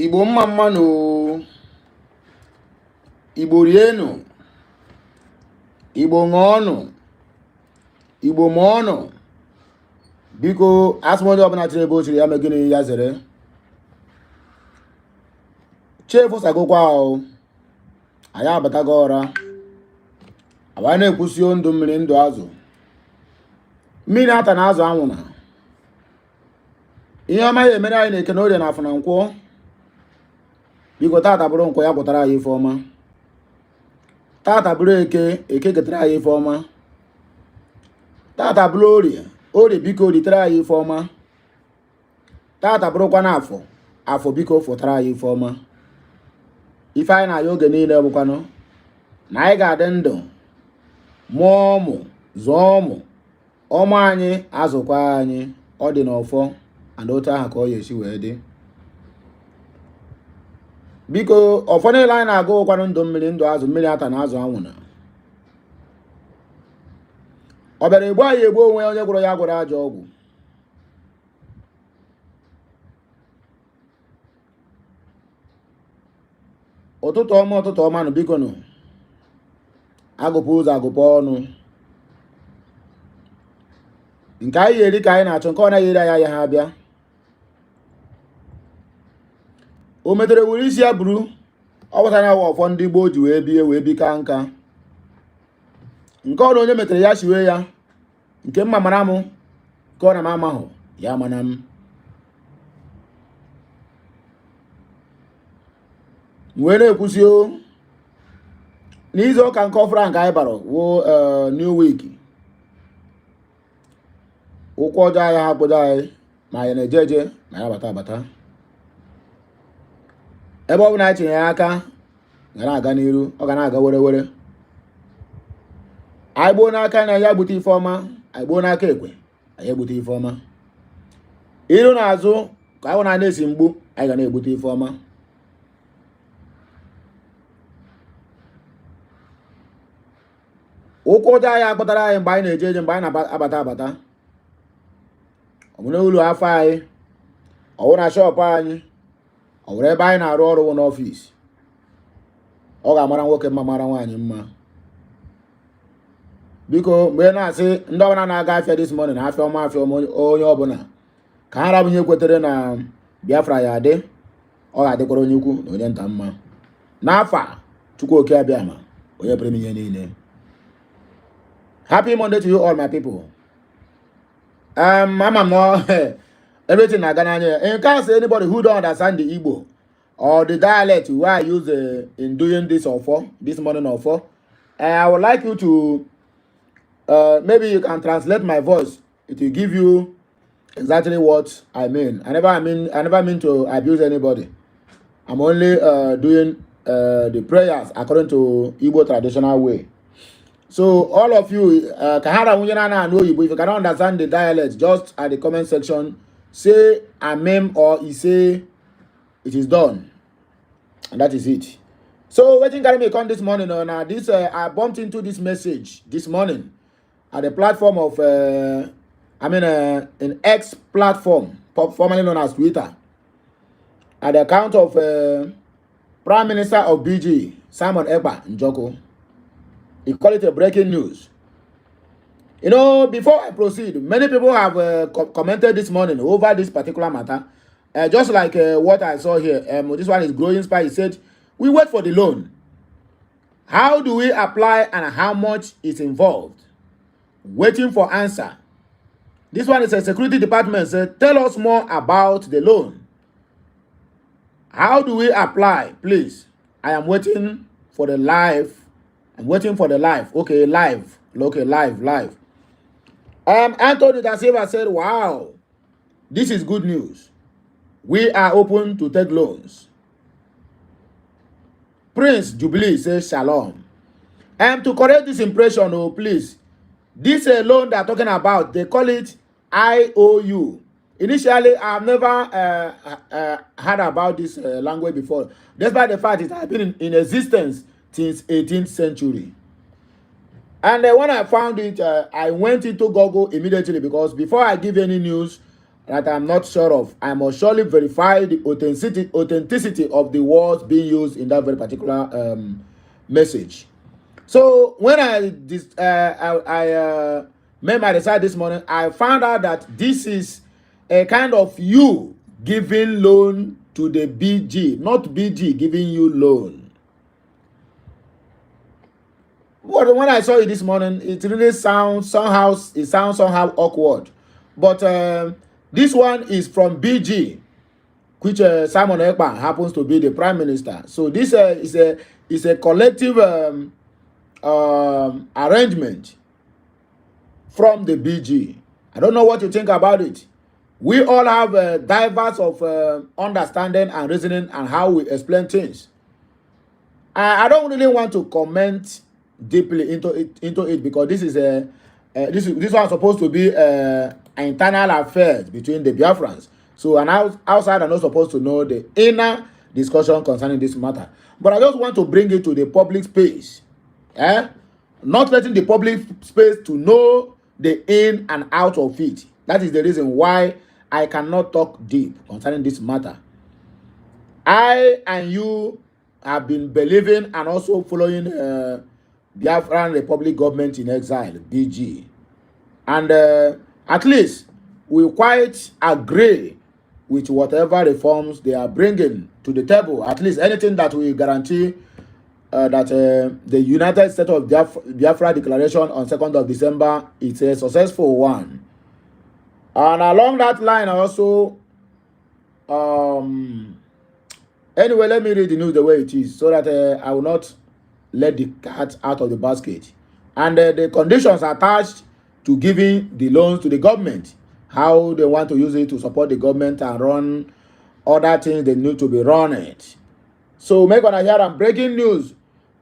Igbo mma no, Igbo rienu, Igbo ṅụọnụ, Igbo mụọnụ. Biko asụmọjọ ọbụla chiri ebe o chiri ya mee gịnị ya zere. Chefu sagokwa ahụ. Anyị abatago ọra. Abanye na-ekwusi ndụ mmiri ndụ azụ. Mmiri ata na azụ anwụ na. Ihe ọma ya emere anyị na-eke n'orie na afọ na nkwọ. Biko tata bụrụ nkwọ ya pụtara anyị ife ọma. Tata bụrụ eke ketara anyị ife ọma. Tata bụrụ orie biko ritere anyị ife ọma. Tata bụrụkwa na afọ biko fụtara anyị ife ọma. Ife anyị na-aya oge niile bụkwanụ na anyị ga-adị ndụ mụọ ụmụ zụọ ụmụ ọma anyị azụkwa anyị ọ dị n'ọfọ and otu aha ka ọ ga-esi wee dị. Biko ọfọ niile anyị na-agụ ụkwanụ ndụ mmiri ndụ azụ mmiri ata na azụ anwụ na ọ bịara egbu anyị egbu onwe onye gwụrụ ya gwụrụ ajọ ọgwụ. Ụtụtụ ọma nụ biko nụ agụpụ ụzọ agụpụ ọnụ nke anyị eri ka anyị na-achọ nke ọ naghị eri anyị ha abịa. O metere wuru isi ya buru ọ gbasara ya ọfọ ndị Igbo ji wee bie wee bika nka nke ọ na onye metere ya shiwe ya nke mma mara m nke ọ na m amahụ ya mana m. Wee na-ekwusi n'izu ụka nke ọfụra nke anyị bara wo new week ụkwụ ọjọọ anyị ha kpodo anyị ma anyị na-eje eje ma ya abata ebe ọ bụla anyị tinye ya aka ga na-aga n'iru ọ ga na-aga were were. Anyị gbuo n'aka na ya gbute ife ọma, anyị gbuo n'aka ekwe anyị egbute ife ọma. Iru na azụ ka anyị na-esi mgbu anyị ga na-egbute ife ọma. Ụkwụ ọjọọ anyị akpọtara anyị mgbe anyị na-eje eje mgbe anyị na-abata ọ bụrụ ụlọ afọ anyị ọ bụrụ na shọpụ anyị ọ bụrụ ebe anyị na-arụ ọrụ n'ọfịs ọ ga-amara nwoke mma mara nwaanyị mma. Biko mgbe na-asị ndị ọbụla na-aga afịa this morning na afịa ọma onye ọbụla ka ha rabụ ihe kwetere na Biafra ya adị ọ ga-adịkwara onye ukwu na onye nta mma n'afọ Chukwu oke abịa ma onye pụrụ ihe niile. Happy Monday to you all my people. Mama no everything I got in case anybody who don't understand the Igbo or the dialect we I use in doing this offer this morning offer, I would like you to maybe you can translate my voice. It will give you exactly what I mean. I never mean to abuse anybody. I'm only doing the prayers according to Igbo traditional way. So all of you, if you cannot understand the dialect, just at the comment section, say amen or say it is done. And that is it. So waiting carry me come this morning. I bumped into this message this morning at the platform of an X platform, formerly known as Twitter, at the account of Prime Minister of BRGIE, Simon Ekpa Njoko. He call it a breaking news. You know, before I proceed, many people have commented this morning over this particular matter. Just like what I saw here. This one is Growing Spy. He said, we wait for the loan. How do we apply and how much is involved? Waiting for answer. This one is a security department. Said, tell us more about the loan. How do we apply? Please. I am waiting for the live. I'm waiting for the live. Okay, live. Okay, live. Anthony Da Silva said, wow, this is good news. We are open to take loans. Prince Jubilee says, shalom. To correct this impression, oh, please, this loan they're talking about, they call it IOU. Initially, I've never heard about this language before. Despite the fact it has been in existence since 18th century. And when I found it, I went into Google immediately because before I give any news that I'm not sure of. I must surely verify the authenticity of the words being used in that very particular message. So when I made my research this morning, I found out that this is a kind of you giving loan to the BG, not BG giving you loan. But when I saw it this morning, it really sounds somehow awkward. But this one is from BG, which Simon Ekpa happens to be the prime minister. So this is a collective arrangement from the BG. I don't know what you think about it. We all have diverse of understanding and reasoning and how we explain things. I don't really want to comment deeply into it because this is this one supposed to be internal affairs between the Biafrans. So an outside are not supposed to know the inner discussion concerning this matter. But I just want to bring it to the public space. Not letting the public space to know the in and out of it. That is the reason why I cannot talk deep concerning this matter. I and you have been believing and also following Biafran Republic Government in Exile, BG. And at least we quite agree with whatever reforms they are bringing to the table. At least anything that will guarantee that the United States of Biafra Declaration on 2nd of December is a successful one. And along that line also, anyway, let me read the news the way it is so that I will not let the cat out of the basket. And the conditions attached to giving the loans to the government, how they want to use it to support the government and run other things they need to be run it. So make one hear and breaking news.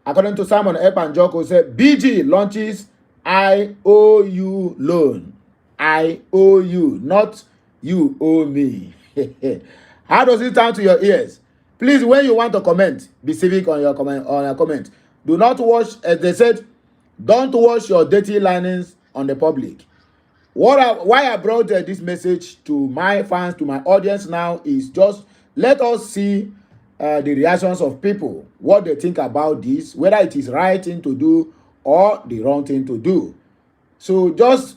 According to Simon Ekpa said BG launches IOU loan. IOU, not you owe me. How does it sound to your ears? Please, when you want to comment, be civic on your comment. Do not wash, as they said, don't wash your dirty linings on the public. Why I brought this message to my fans, to my audience now, is just let us see the reactions of people, what they think about this, whether it is right thing to do or the wrong thing to do. So just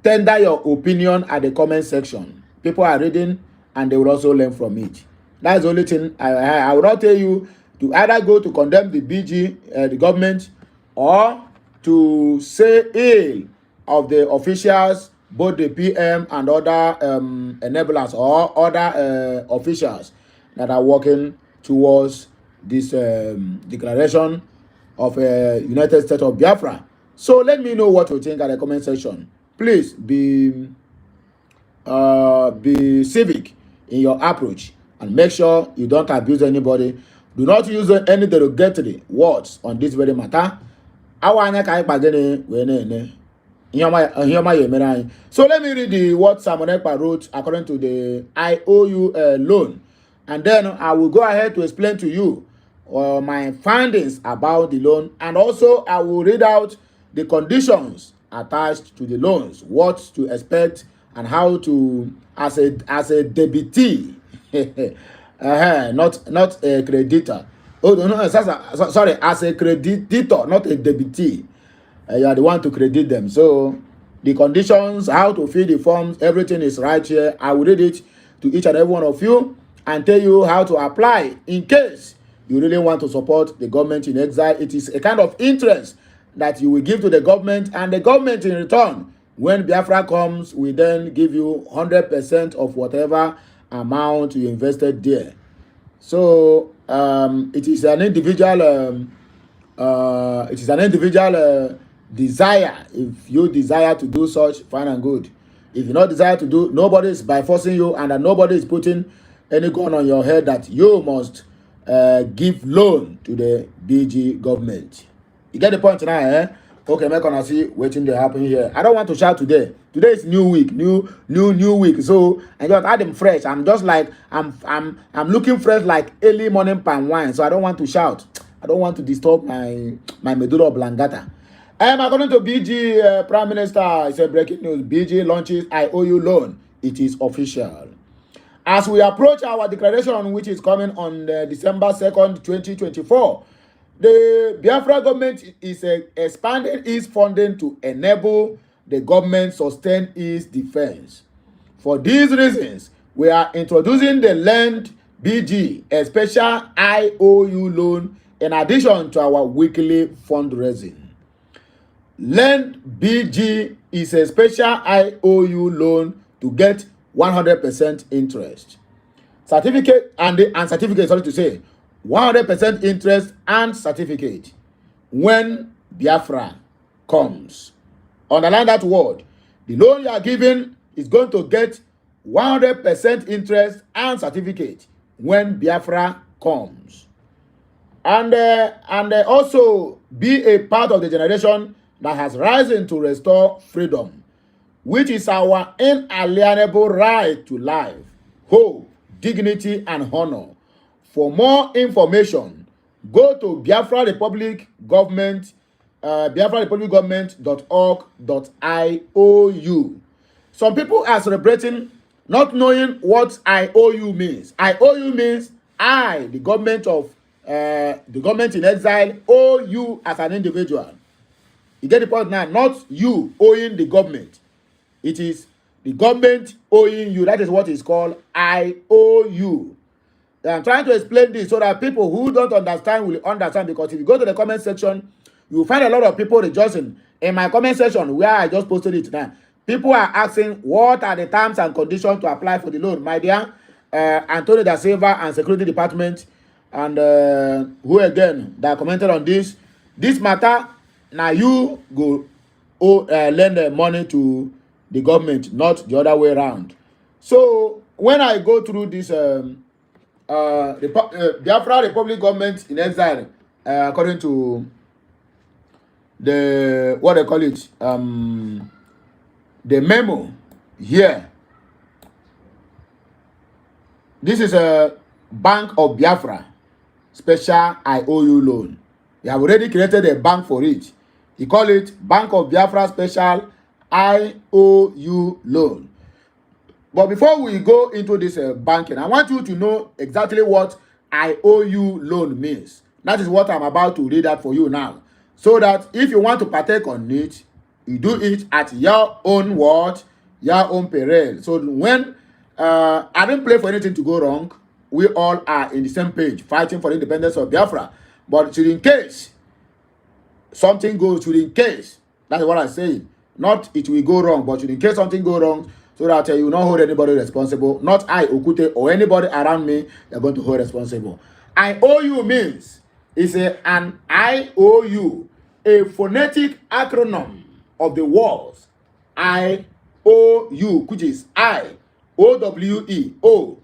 tender your opinion at the comment section. People are reading and they will also learn from it. That's the only thing. I will not tell you to either go to condemn the BG, the government, or to say ill of the officials, both the PM and other enablers or other officials that are working towards this declaration of United States of Biafra. So let me know what you think at the comment section. Please be civic in your approach and make sure you don't abuse anybody. Do not use any derogatory words on this very matter. So let me read what Simon Ekpa wrote according to the IOU loan, and then I will go ahead to explain to you my findings about the loan, and also I will read out the conditions attached to the loans, what to expect, and how to as a debitee, not a creditor. Oh no, sorry, as a creditor, not a debitee. You are the one to credit them. So the conditions, how to fill the forms, everything is right here. I will read it to each and every one of you and tell you how to apply in case you really want to support the government in exile. It is a kind of interest that you will give to the government, and the government in return, when Biafra comes, will then give you 100% of whatever amount you invested there. So it is an individual desire. If you desire to do such, fine and good. If you not desire to do, nobody is by forcing you, and nobody is putting any gun on your head that you must give loan to the BG government. You get the point now, eh? Okay, make gonna see waiting to happen here. I don't want to shout today. Today is new week, new week. So I just add them fresh. I'm just like I'm looking fresh like early morning palm wine. So I don't want to shout. I don't want to disturb my medulla oblongata. According to BG Prime Minister, it's a breaking news. BG launches IOU loan. it is official. As we approach our declaration, which is coming on December 2nd, 2024, the Biafra government is expanding its funding to enable the government sustain its defense. For these reasons, we are introducing the Land BG, a special IOU loan in addition to our weekly fundraising. Land BG is a special IOU loan to get 100% interest. Certificate and certificate, sorry to say, 100% interest and certificate when Biafra comes. Underline that word. The loan you are giving is going to get 100% interest and certificate when Biafra comes. And also be a part of the generation that has risen to restore freedom, which is our inalienable right to life, hope, dignity, and honor. For more information, go to Biafra Republic Government, biafrarepublicgovernment.org.iou. Some people are celebrating not knowing what IOU means. IOU means I, the government in exile, owe you as an individual. You get the point now? Not you owing the government. It is the government owing you. That is what is called IOU. I'm trying to explain this so that people who don't understand will understand, because if you go to the comment section, you will find a lot of people rejoicing. In my comment section, where I just posted it now, people are asking what are the terms and conditions to apply for the loan. My dear, Antonio da Silva and Security Department, and who again that commented on this matter. Now you go lend the money to the government, not the other way around. So when I go through this Biafra Republic government in exile, according to the what they call it, the memo here. This is a Bank of Biafra special IOU loan. They have already created a bank for it. He call it Bank of Biafra special IOU loan. But before we go into this banking, I want you to know exactly what IOU loan means. That is what I'm about to read out for you now. So that if you want to partake on it, you do it at your own word, your own peril. So when I didn't play for anything to go wrong, we all are in the same page, fighting for the independence of Biafra. But should in case something goes, should in case, that's what I'm saying. Not it will go wrong, but should in case something go wrong, so that you will not hold anybody responsible. Not I, Okute, or anybody around me, they're going to hold responsible. IOU means it's an IOU, a phonetic acronym of the words IOU, which is I, OWE, O,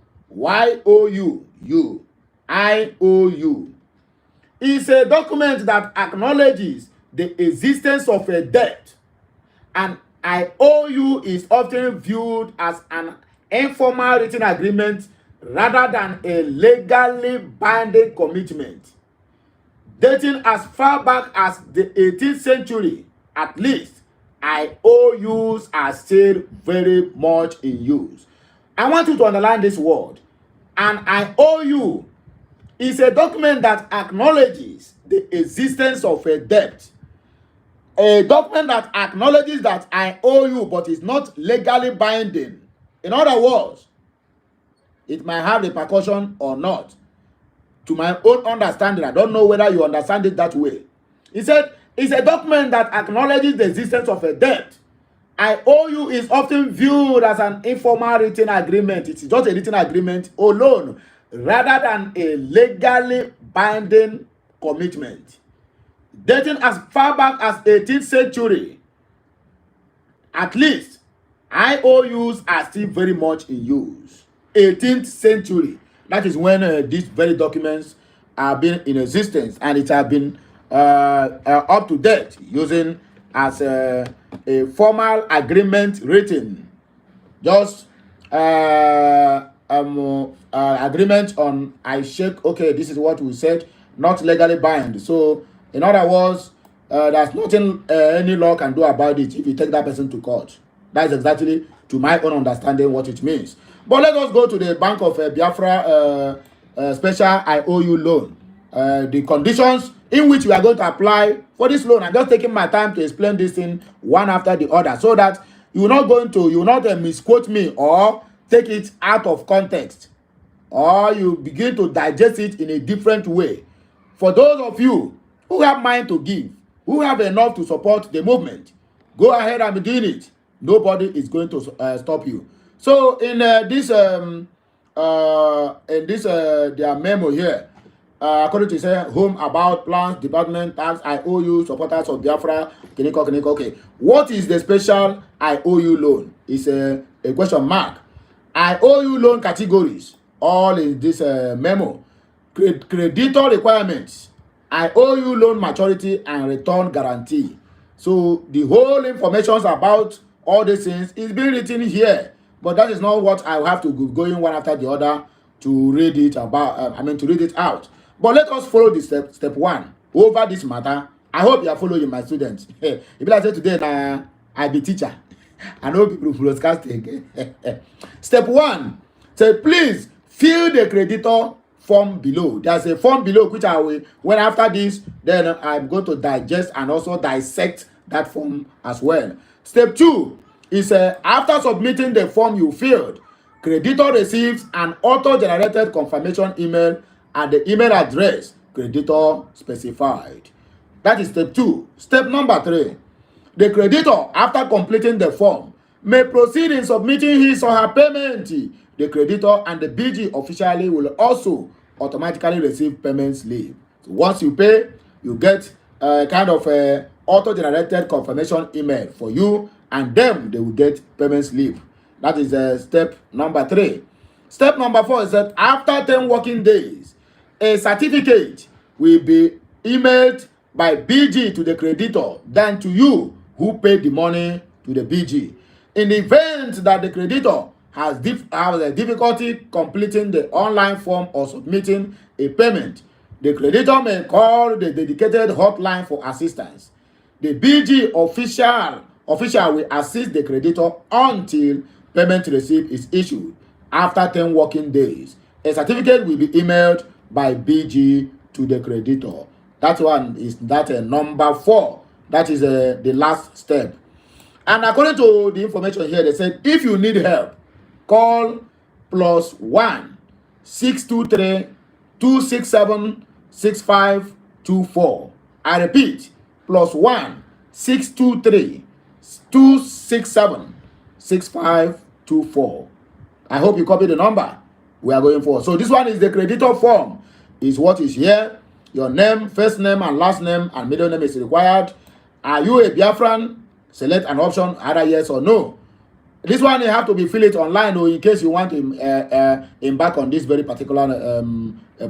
YOU, U, IOU. It's a document that acknowledges the existence of a debt. An IOU is often viewed as an informal written agreement rather than a legally binding commitment. Dating as far back as the 18th century, at least, IOUs are still very much in use. I want you to underline this word. An IOU is a document that acknowledges the existence of a debt. A document that acknowledges that I owe you, but is not legally binding. In other words, it might have repercussion or not. To my own understanding, I don't know whether you understand it that way. He said, it's a document that acknowledges the existence of a debt. I owe you is often viewed as an informal written agreement. It's just a written agreement or loan, rather than a legally binding commitment. Dating as far back as 18th century, at least, IOUs are still very much in use. 18th century, that is when these very documents have been in existence, and it have been up to date, using as a formal agreement written. Just agreement on I shake, okay, this is what we said, not legally bind. So in other words, there's nothing any law can do about it if you take that person to court. That is exactly to my own understanding what it means. But let us go to the Bank of Biafra special IOU loan. The conditions in which we are going to apply for this loan. I'm just taking my time to explain this thing one after the other, so that you will not misquote me or take it out of context, or you begin to digest it in a different way. For those of you who have mind to give, who have enough to support the movement, go ahead and be doing it. Nobody is going to stop you. So in this their memo here, according to say Home About Plans Department Tax IOU supporters of Biafra Kiniko. Okay, what is the special IOU loan? It's a question mark. IOU loan categories, all in this memo. Creditor requirements, IOU loan maturity and return guarantee. So the whole information about all these things is being written here, but that is not what I will have to go going one after the other to read it about. To read it out. But let us follow the step one over this matter. I hope you are following, my students. If I say today, I be teacher. I know people broadcasting. Step one, say please fill the creditor form below. There's a form below which I will, when after this, then I'm going to digest and also dissect that form as well. Step two is after submitting the form you filled, creditor receives an auto-generated confirmation email at the email address creditor specified. That is step two. Step number three, the creditor, after completing the form, may proceed in submitting his or her payment. The creditor and the BG officially will also automatically receive payment slip. So once you pay, you get a kind of a auto-generated confirmation email for you, and them they will get payment slip. That is step number three. Step number four is that after 10 working days, a certificate will be emailed by BG to the creditor than to you who paid the money to the BG. In the event that the creditor has a difficulty completing the online form or submitting a payment, the creditor may call the dedicated hotline for assistance. The BG official will assist the creditor until payment receipt is issued after 10 working days. A certificate will be emailed by BG to the creditor. That one is number 4. That is the last step. And according to the information here, they said if you need help, call +1 623 267 6524. I repeat, +1 623 267 6524. I hope you copy the number we are going for. So this one is the creditor form. Is what is here. Your name, first name and last name and middle name is required. Are you a Biafran? Select an option, either yes or no. This one you have to be filled it online, or in case you want to embark on this very particular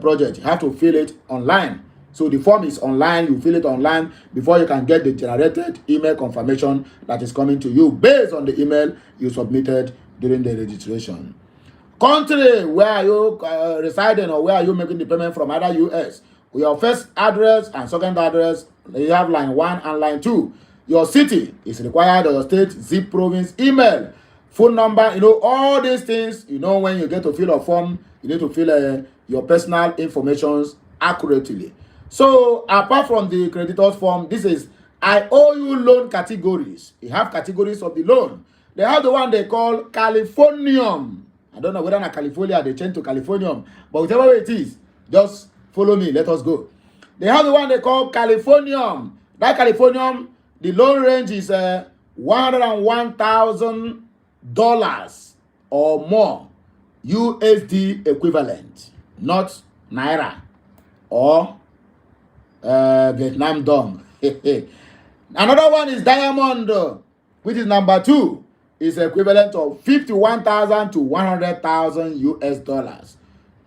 project, you have to fill it online. So the form is online, you fill it online before you can get the generated email confirmation that is coming to you based on the email you submitted during the registration. Country where are you residing, or where are you making the payment from, either US. Your first address and second address, you have line 1 and line 2. Your city is required, or your state, zip, province, email, phone number, all these things. When you get to fill a form, you need to fill your personal information accurately. So apart from the creditor's form, this is IOU loan categories. You have categories of the loan. They have the one they call Californium. I don't know whether in California they change to Californium, but whichever way it is, just follow me. Let us go. They have the one they call Californium. That Californium, the loan range is $101,000 or more USD equivalent, not Naira or Vietnam dong. Another one is Diamond, which is number 2. Is equivalent of 51,000 to 100,000 US dollars.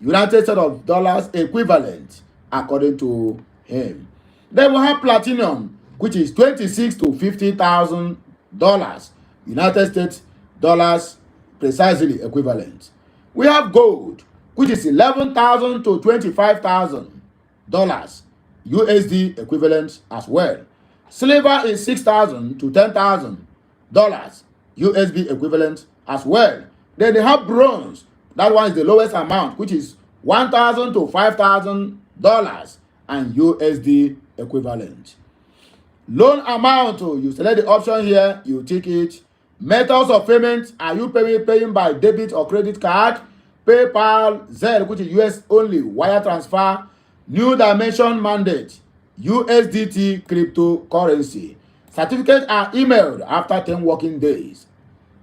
United States of dollars equivalent, according to him. Then we have platinum, which is 26 to 50,000 dollars. United States dollars precisely equivalent. We have gold, which is 11,000 to 25,000 dollars. USD equivalent as well. Silver is 6,000 to 10,000 dollars. USD equivalent as well. Then they have bronze. That one is the lowest amount, which is $1,000 to $5,000 and USD equivalent. Loan amount, you select the option here, you tick it. Methods of payment, are you paying by debit or credit card? PayPal, Zelle, which is US only, wire transfer, new dimension mandate, USDT cryptocurrency. Certificates are emailed after 10 working days.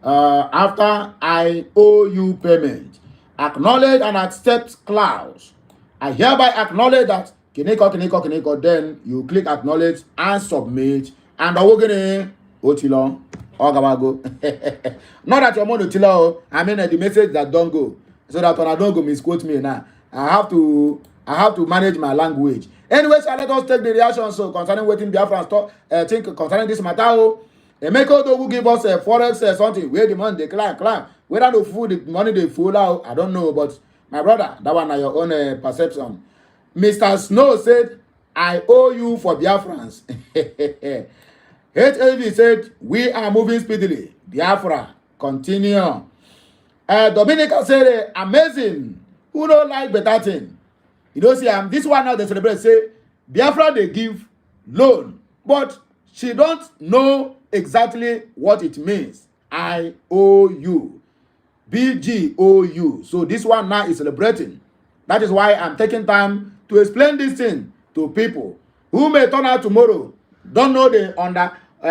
After IOU payment, acknowledge and accept clause. I hereby acknowledge that kiniko, then you click acknowledge and submit, and otilo ogawago. Not that your money otilo, I mean the message that don't go, so that when I don't go misquote me now. I have to manage my language. Anyway, so let us take the reaction so concerning wetin Biafran think concerning this matter. Emeka Odogwu give us a forex something where the money they climb. Whether the food the money they fall out, I don't know. But my brother, that one are your own perception. Mr. Snow said, I owe you for Biafrans. HAV said, we are moving speedily. Biafra, continue. Dominica said, amazing. Who don't like better thing? You know, see, this one now they celebrate, say, Biafra, they give loan. But she don't know exactly what it means. IOU. BRGIE. So this one now is celebrating. That is why I'm taking time to explain this thing to people who may turn out tomorrow, don't know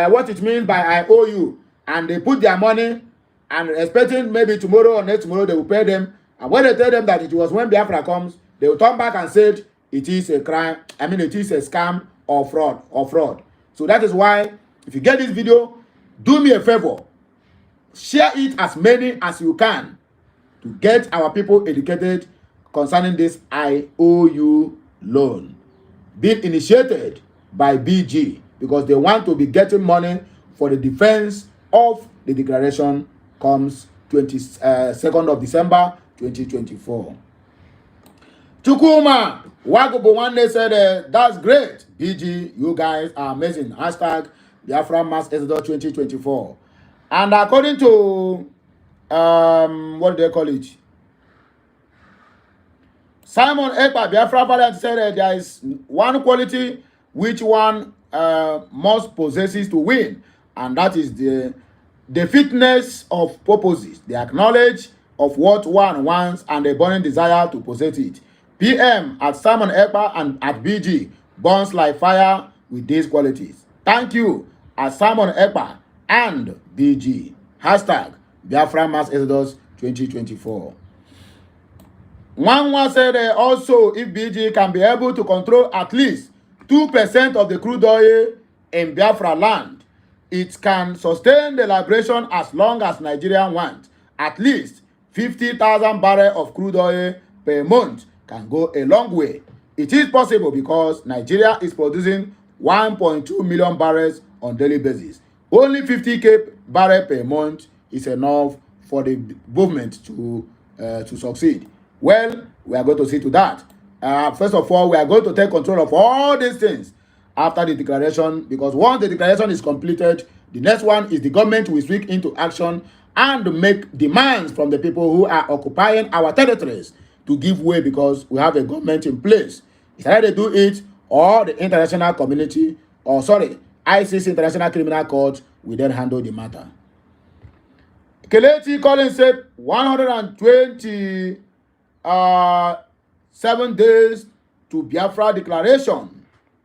what it means by IOU, and they put their money and expecting maybe tomorrow or next tomorrow they will pay them. And when they tell them that it was when Biafra comes, they will turn back and say it is a crime. I mean, it is a scam or fraud. So that is why, if you get this video, do me a favor, share it as many as you can to get our people educated concerning this IOU loan being initiated by BG, because they want to be getting money for the defense of the declaration comes 22nd of December 2024. Chukuma Wagobo one day said, that's great. BG, you guys are amazing. Hashtag Biafran Mass Exodus 2024. And according to what do they call it? Simon Ekpa, Biafra Valiant, said there is one quality which one must possesses to win, and that is the fitness of purposes, the acknowledge of what one wants, and the burning desire to possess it. PM at Simon Ekpa and at BG burns like fire with these qualities. Thank you at Simon Ekpa and BG. Hashtag Biafran Mass Exodus 2024. One said also, if BG can be able to control at least 2% of the crude oil in Biafra land, it can sustain the liberation as long as Nigerians want. At least 50,000 barrels of crude oil per month can go a long way. It is possible because Nigeria is producing 1.2 million barrels on daily basis. Only 50k barrels per month is enough for the movement to succeed. Well, we are going to see to that. First of all, we are going to take control of all these things after the declaration, because once the declaration is completed, the next one is the government will switch into action and make demands from the people who are occupying our territories to give way, because we have a government in place. It's either they do it or the international community, or ICC, International Criminal Court, will then handle the matter. Kelechi Collins said 127 days to Biafra declaration.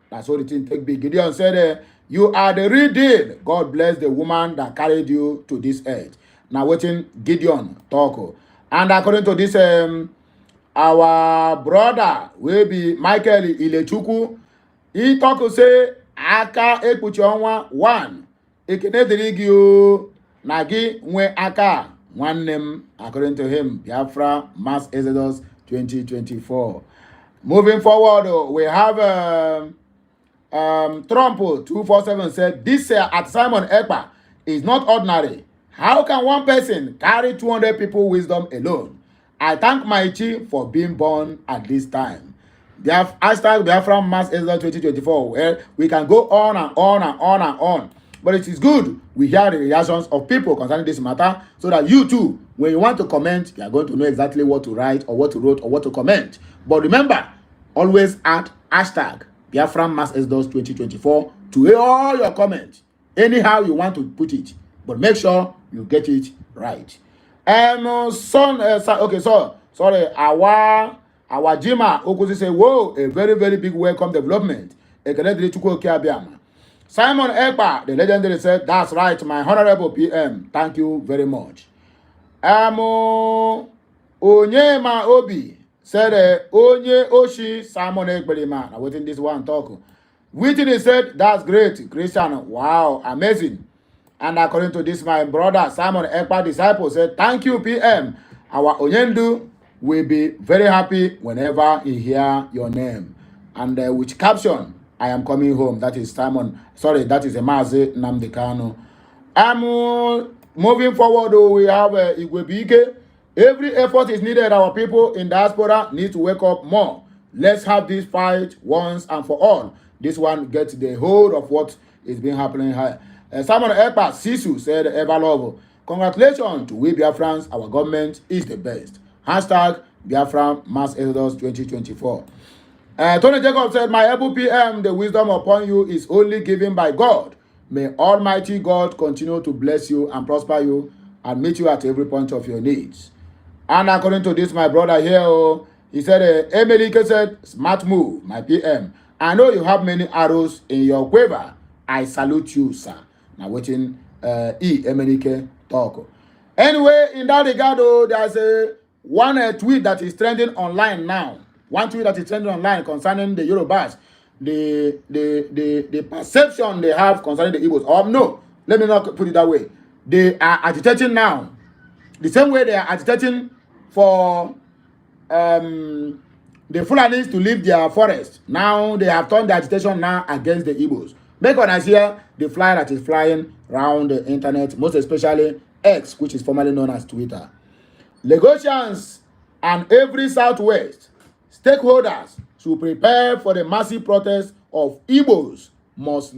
That's what the thing take big. Gideon said, you are the real deal. God bless the woman that carried you to this earth. Now waiting Gideon talk. And according to this, our brother will be Michael Ilechukwu. He talk to say, aka ekpuchionwa one. Ekene dirigio nagi nwe aka nwannem. According to him, Biafra Mass Exodus 2024. Moving forward, we have Trump 247 said this at Simon Ekpa is not ordinary. How can one person carry 200 people wisdom alone? I thank my chief for being born at this time. Hashtag Biafran Mass Exodus 2024, where we can go on and on and on and on. But it is good we hear the reactions of people concerning this matter, so that you too, when you want to comment, you are going to know exactly what to write or what to write or what to comment. But remember, always add hashtag Biafran Mass Exodus 2024 to all your comments, anyhow you want to put it. But make sure you get it right. Okay, so sorry, our Jima Okuzi say, whoa, a very, very big welcome development. Simon Ekpa, the legendary, said, that's right, my honorable PM. Thank you very much. Onyema Obi said, Onye Oshi, Simon Ekberima. Now, waiting this one talk. Whitney said, that's great, Christian. Wow, amazing. And according to this, my brother, Simon Ekpa disciple, said, thank you, PM. Our Onyendu will be very happy whenever he hear your name. And with caption, I am coming home. That is Simon. Sorry, that is Emaze Namdekano. Moving forward, we have Igwebike. Every effort is needed. Our people in diaspora need to wake up more. Let's have this fight once and for all. This one gets the hold of what is being happening here. Simon Ekpa Sisu said, ever love. Congratulations to we Biafrans. Our government is the best. Hashtag Biafran Mass Exodus 2024. Tony Jacob said, my able PM, the wisdom upon you is only given by God. May Almighty God continue to bless you and prosper you and meet you at every point of your needs. And according to this, my brother here, he said, Emelike said, smart move, my PM. I know you have many arrows in your quiver. I salute you, sir. Now waiting, Emelike talk. Anyway, in that regard, there's one tweet that is trending online now. One tweet that is trending online concerning the Yorubas, the perception they have concerning the Igbos. No, let me not put it that way. They are agitating now, the same way they are agitating for the Fulanis to leave their forest. Now they have turned the agitation now against the Igbos. Make one hear the fly that is flying around the internet, most especially X, which is formerly known as Twitter. Lagosians and every Southwest stakeholders should prepare for the massive protest of Igbos must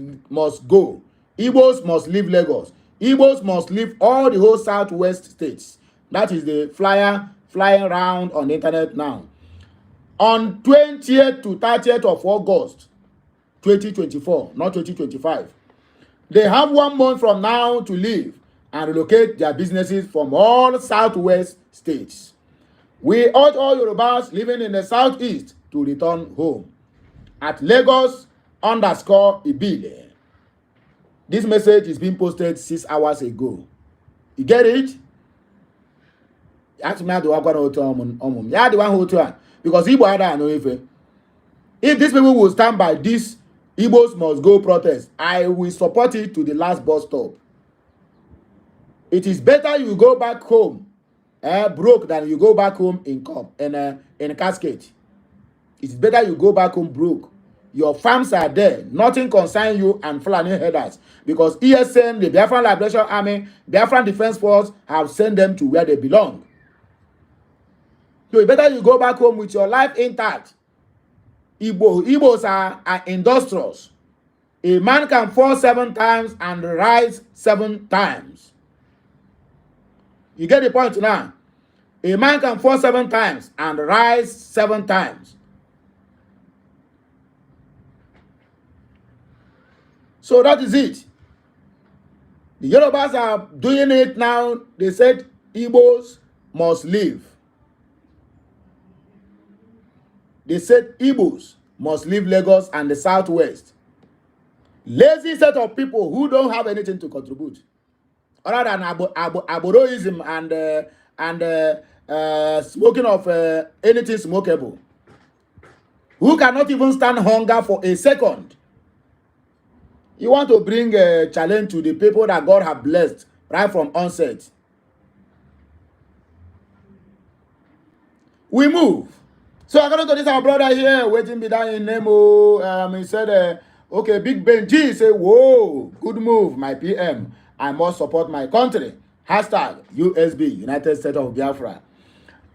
go. Igbos must leave Lagos. Igbos must leave all the whole Southwest states. That is the flyer flying around on the internet now. On 20th to 30th of August 2024, not 2025, they have 1 month from now to leave and relocate their businesses from all Southwest states. We urge all Yorubas living in the Southeast to return home. At Lagos_Ibile. This message is being posted 6 hours ago. You get it? Ask me how do I go to yeah, the one who to because Igbo had no if these people will stand by this Igbos must go protest, I will support it to the last bus stop. It is better you go back home broke than you go back home in a casket. It's better you go back home broke. Your farms are there. Nothing concerns you and Fulani headers. Because ESN, the Biafran Liberation Army, Biafran Defense Force have sent them to where they belong. So it's better you go back home with your life intact. Igbos are industrious. A man can fall 7 times and rise 7 times. You get the point now? A man can fall 7 times and rise 7 times. So that is it. The Yorubas are doing it now. They said Igbos must leave. They said Igbos must leave Lagos and the Southwest. Lazy set of people who don't have anything to contribute. Other than Aboroism and smoking of anything smokable. Who cannot even stand hunger for a second. You want to bring a challenge to the people that God have blessed right from onset. We move. So according to this, our brother here, waiting be down in Nemo, he said, okay, Big Benji say, whoa, good move, my PM. I must support my country. Hashtag USB, United States of Biafra.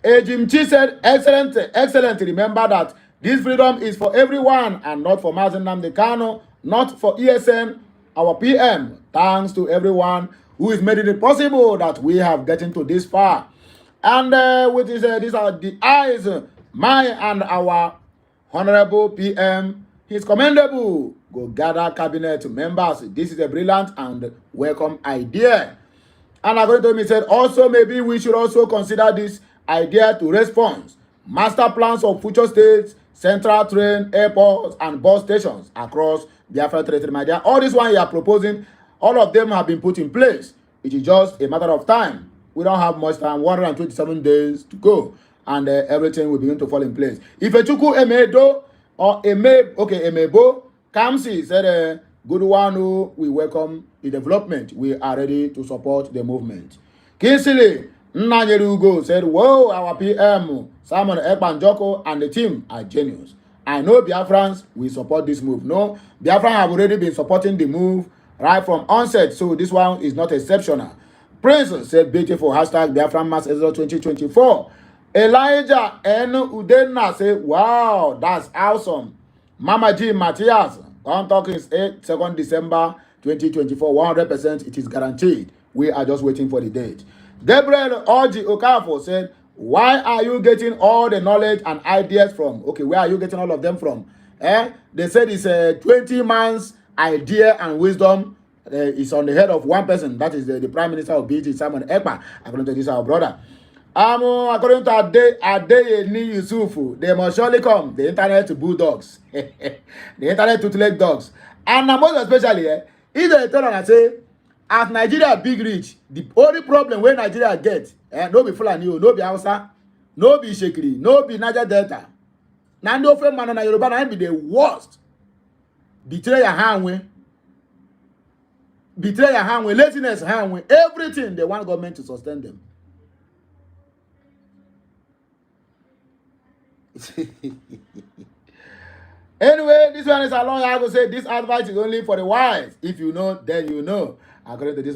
Jim Chi said, excellent, excellent. Remember that this freedom is for everyone and not for Mazen Nnamdi Kanu, not for ESN our PM. Thanks to everyone who is making it possible that we have gotten to this far. And with this, these are the eyes, my and our honorable PM. He's commendable. Go gather cabinet members. This is a brilliant and welcome idea. And according to him, he said, also maybe we should also consider this idea to raise funds. Master plans of future states, central train, airports, and bus stations across Biafra territory. My dear, all this one you are proposing, all of them have been put in place. It is just a matter of time. We don't have much time, 127 days to go, and everything will begin to fall in place. If a Chuku Emedo or Emebo Kamsi said, good one who we welcome the development. We are ready to support the movement. Kinsley Nanyerugo said, whoa, our PM, Simon Ekpanjoko and the team are genius. I know Biafrans will support this move. No, Biafran have already been supporting the move right from onset, so this one is not exceptional. Prince said, beautiful, hashtag Biafran Mass Exodus 2024. Elijah N. Udena said, wow, that's awesome. Mama G. Matthias, on talking is 2nd December 2024, 100% it is guaranteed. We are just waiting for the date. Gabriel Oji Okafor said, why are you getting all the knowledge and ideas from? Okay, where are you getting all of them from? They said it's a 20 man's idea and wisdom is on the head of one person. That is the Prime Minister of BRGIE, Simon Ekpa, according to this our brother. According to Adeyemi Yusufu, they must surely come. The internet bulldogs. The internet toothless dogs. And most especially, if they tell and say, as Nigeria big rich, the only problem where Nigeria get, no be Fulani, no be Hausa, no be Shekiri, no be Niger Delta. Nando Fe man na Yoruba na be the worst. Betray your hand way. Betray your hand way, laziness hand way, everything they want government to sustain them. Anyway, this one is a long. I will say this advice is only for the wise. If you know, then you know. According to this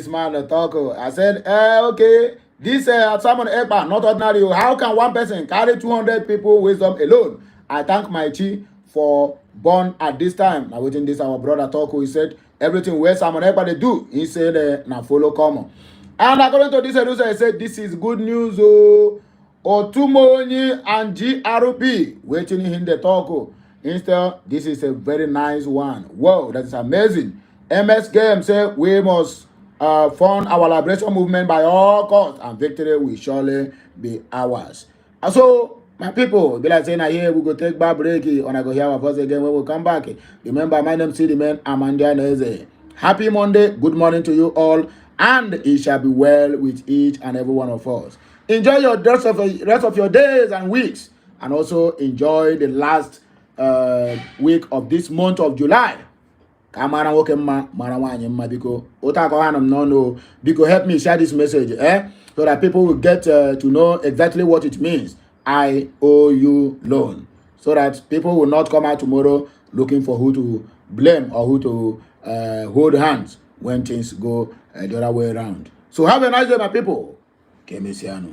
man talk. I said, okay, this Simon Ekpa, not ordinary. How can one person carry 200 people wisdom alone? I thank my chi for born at this time. Now within this our brother talk, he said everything where Simon Ekpa they do. He said now follow common. And according to this, he said this is good news. Otumoni and GRP waiting in the talk. Instead, this is a very nice one. Wow, that is amazing. MS Game said we must fund our liberation movement by all costs, and victory will surely be ours. And so, my people, be like saying I here we go take back break and I go hear our voice again when we come back. Remember, my name is Sidiman Amandia Neze. Happy Monday, good morning to you all, and it shall be well with each and every one of us. Enjoy your rest of your days and weeks, and also enjoy the last week of this month of July. Kamara wokemma marawanyi mma biko otako hanam no biko help me share this message so that people will get to know exactly what it means. IOU loan, so that people will not come out tomorrow looking for who to blame or who to hold hands when things go the other way around. So have a nice day, my people. Kemisiano.